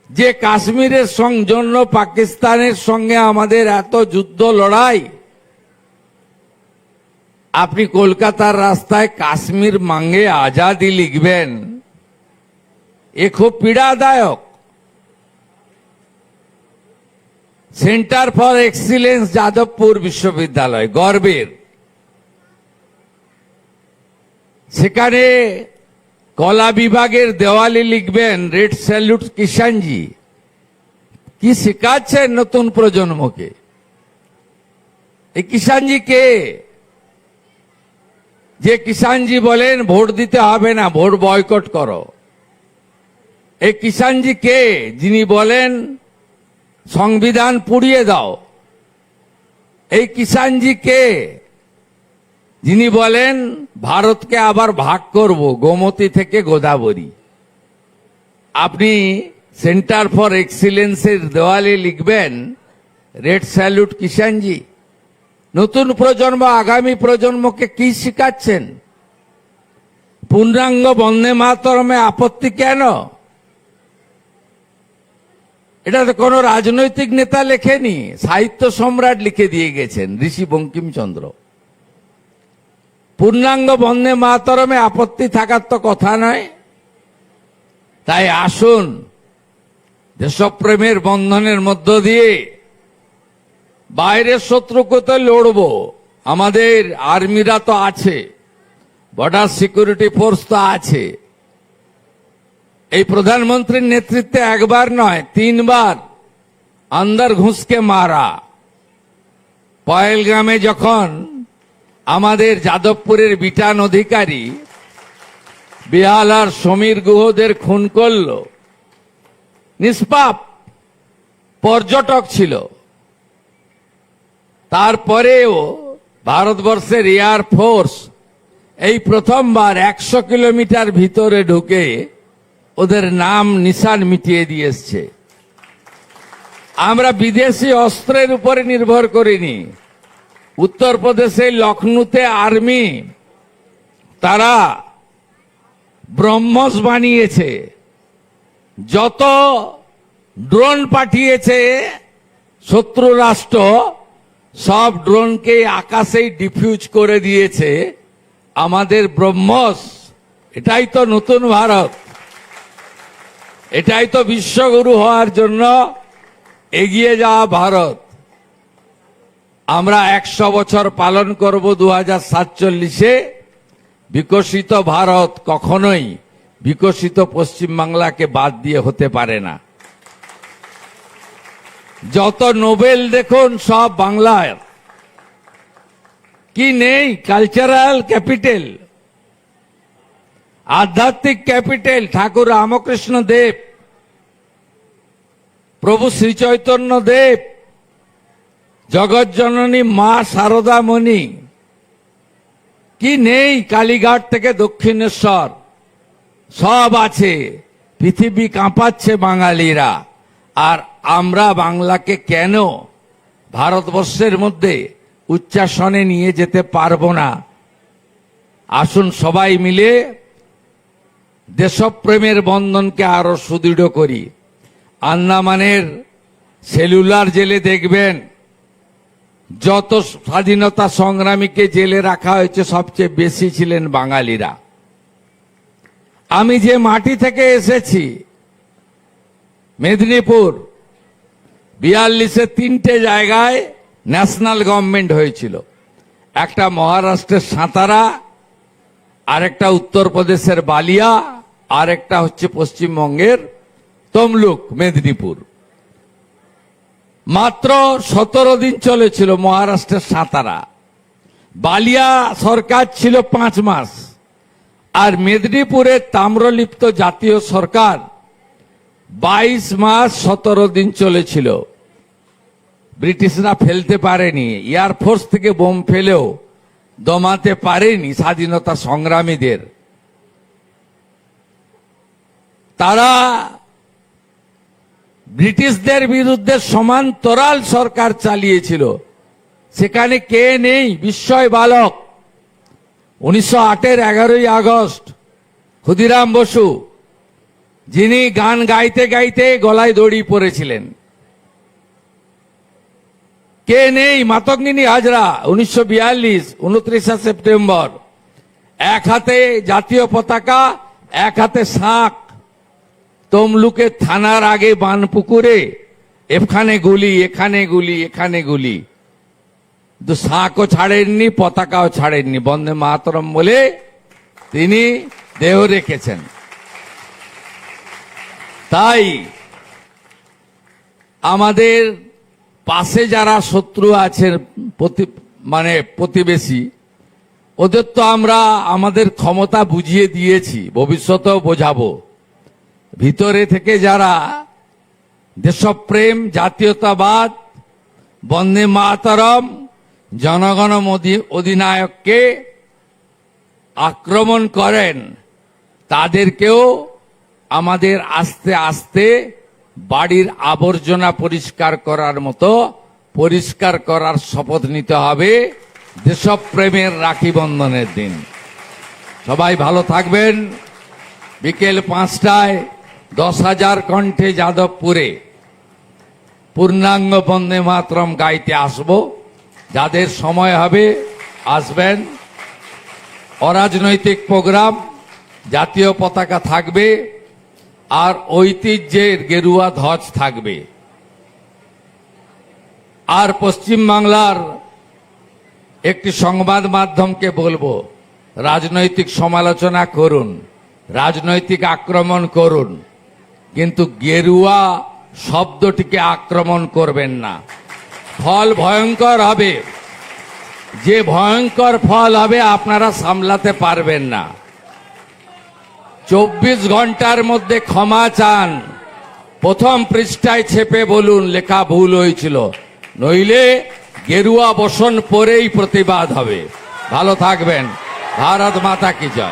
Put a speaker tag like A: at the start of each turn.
A: যে কাশ্মীরের জন্য পাকিস্তানের সঙ্গে আমাদের এত যুদ্ধ লড়াই, আপনি কলকাতার রাস্তায় কাশ্মীর মাঙ্গে আজাদি লিখবেন, এ খুব পীড়াদায়ক। সেন্টার ফর এক্সিলেন্স যাদবপুর বিশ্ববিদ্যালয় গর্বের, সেখানে কলা বিভাগের দেওয়ালে লিখবেন রেড স্যালুট কিষাণজি। কি শেখাচ্ছেন নতুন প্রজন্মকে? এই কিষাণজি কে? যে কিষাণজি বলেন ভোট দিতে হবে না, ভোট বয়কট করো। এই কিষাণজি কে যিনি বলেন সংবিধান পুড়িয়ে দাও? এই কিষাণজি কে যিনি বলেন ভারতকে আবার ভাগ করব গোমতী থেকে গোদাবরী? আপনি সেন্টার ফর এক্সিলেন্সের দেওয়ালে লিখবেন রেড স্যালুট কিষাণজি। নতুন প্রজন্ম, আগামী প্রজন্মকে কি শিখাচ্ছেন? পূর্ণাঙ্গ বন্দে মাতরমে আপত্তি কেন? এটা তো কোনো রাজনৈতিক নেতা লেখেনি, সাহিত্য সম্রাট লিখে দিয়ে গেছেন ঋষি বঙ্কিমচন্দ্র। পূর্ণাঙ্গ বন্দে মাতরমে আপত্তি থাকার তো কথা নয়। তাই আসুন দেশপ্রেমের বন্ধনের মধ্য দিয়ে বাইরের শত্রুকে তো লড়ব, আমাদের আর্মিরা তো আছে, বর্ডার সিকিউরিটি ফোর্স তো আছে। এই প্রধানমন্ত্রীর নেতৃত্বে একবার নয় 3 বার আন্দার ঘুষকে মারা। পহেলগামে যখন আমাদের যাদবপুরের বিটান অধিকারী বেহালার সমীর গুহদের খুন করল, নিষ্পাপ পর্যটক ছিল, তারপরেও ভারতবর্ষের এয়ার ফোর্স এই প্রথমবার 100 কিলোমিটার ভিতরে ঢুকে ওদের নাম নিশান মিটিয়ে দিয়ে এসছে। আমরা বিদেশি অস্ত্রের উপরে নির্ভর করিনি। উত্তরপ্রদেশে লখনৌতে আর্মি তারা ব্রহ্মস বানিয়েছে, যত ড্রোন পাঠিয়েছে শত্রু রাষ্ট্র সব ড্রোনকে আকাশেই ডিফিউজ করে দিয়েছে আমাদের ব্রহ্মস। এটাই তো নতুন ভারত, এটাই তো বিশ্বগুরু হওয়ার জন্য এগিয়ে যাওয়া ভারত। আমরা 100 বছর পালন করব 2047-এ। বিকশিত ভারত কখনোই বিকশিত পশ্চিমবাংলাকে বাদ দিয়ে হতে পারে না। যত নোবেল দেখুন সব বাংলায়। কি নেই? কালচারাল ক্যাপিটাল, আধ্যাত্মিক ক্যাপিটাল ঠাকুর রামকৃষ্ণ দেব, প্রভু শ্রী চৈতন্য দেব, জগৎজননী মা সারদা মণি। কি নেই? কালীঘাট থেকে দক্ষিণেশ্বর সব আছে। পৃথিবী কাঁপাচ্ছে বাঙালিরা। আর আমরা বাংলাকে কেন ভারতবর্ষের মধ্যে উচ্চাসনে নিয়ে যেতে পারবো না? আসুন সবাই মিলে দেশপ্রেমের বন্ধনকে আরো সুদৃঢ় করি। আন্দামানের সেলুলার জেলে দেখবেন যত স্বাধীনতা সংগ্রামীকে জেলে রাখা হয়েছে সবচেয়ে বেশি ছিলেন বাঙালিরা। আমি যে মাটি থেকে এসেছি মেদিনীপুর, 42-এ 3টে জায়গায় ন্যাশনাল গভর্নমেন্ট হয়েছিল। একটা মহারাষ্ট্রের সাতারা, আরেকটা উত্তরপ্রদেশের বালিয়া, আরেকটা হচ্ছে পশ্চিমবঙ্গের তমলুক মেদিনীপুর। মাত্র 17 দিন চলেছিল মহারাষ্ট্রের সাতারা। বালিয়া সরকার ছিল 5 মাস, আর মেদিনীপুরের তাম্রলিপ্ত জাতীয় সরকার 22 মাস 17 দিন চলেছিল। ব্রিটিশরা ফেলতে পারেনি, এয়ারফোর্স থেকে বোম ফেলেও দমাতে পারেনি স্বাধীনতা সংগ্রামীদের। তারা ব্রিটিশদের বিরুদ্ধে সমান্তরাল সরকার চালিয়েছিল। সেখানে কে নেই? বিস্ময় বালক। 1908-এর 11ই আগস্ট ক্ষুদিরাম বসু যিনি গান গাইতে গাইতে গলায় দড়ি পরেছিলেন। কে নেই? মাতঙ্গিনী হাজরা 1942 29 সেপ্টেম্বর, এক হাতে জাতীয় পতাকা, এক হাতে শাঁখ, তমলুকের থানার আগে বানপুকুরে এখানে গুলি, এখানে গুলি, এখানে গুলি, কিন্তু শাঁখও ছাড়েননি, পতাকাও ছাড়েননি, বন্দে মাতরম বলে তিনি দেহ রেখেছেন। তাই আমাদের পাশে যারা শত্রু আছেন, প্রতিবেশী, ওদের তো আমরা আমাদের ক্ষমতা বুঝিয়ে দিয়েছি, ভবিষ্যতেও বোঝাবো। ভিতরে থেকে যারা দেশপ্রেম, জাতীয়তাবাদ, বন্দে মাতরম, জনগণ অধিনায়ককে আক্রমণ করেন, তাদেরকেও আমাদের আস্তে আস্তে বাড়ির আবর্জনা পরিষ্কার করার মতো পরিষ্কার করার শপথ নিতে হবে দেশপ্রেমের রাখি বন্ধনের দিন। সবাই ভালো থাকবেন। বিকেল 5টায় 10,000 কণ্ঠে যাদবপুরে পূর্ণাঙ্গ বন্দে মাতরম গাইতে আসব। যাদের সময় হবে আসবেন। অরাজনৈতিক প্রোগ্রাম, জাতীয় পতাকা থাকবে আর ঐতিহ্যের গেরুয়া ধ্বজ থাকবে। আর পশ্চিম বাংলার একটি সংবাদ মাধ্যমকে বলবো, রাজনৈতিক সমালোচনা করুন, রাজনৈতিক আক্রমণ করুন, কিন্তু গেরুয়া শব্দটিকে আক্রমণ করবেন না। ফল ভয়ঙ্কর হবে, যে ভয়ঙ্কর ফল হবে আপনারা সামলাতে পারবেন না। 24 ঘন্টার মধ্যে ক্ষমা চান, প্রথম পৃষ্ঠায় ছেপে বলুন লেখা ভুল হয়েছিল, নইলে গেরুয়া বসন পরেই প্রতিবাদ হবে। ভালো থাকবেন। ভারত মাতা কি জয়।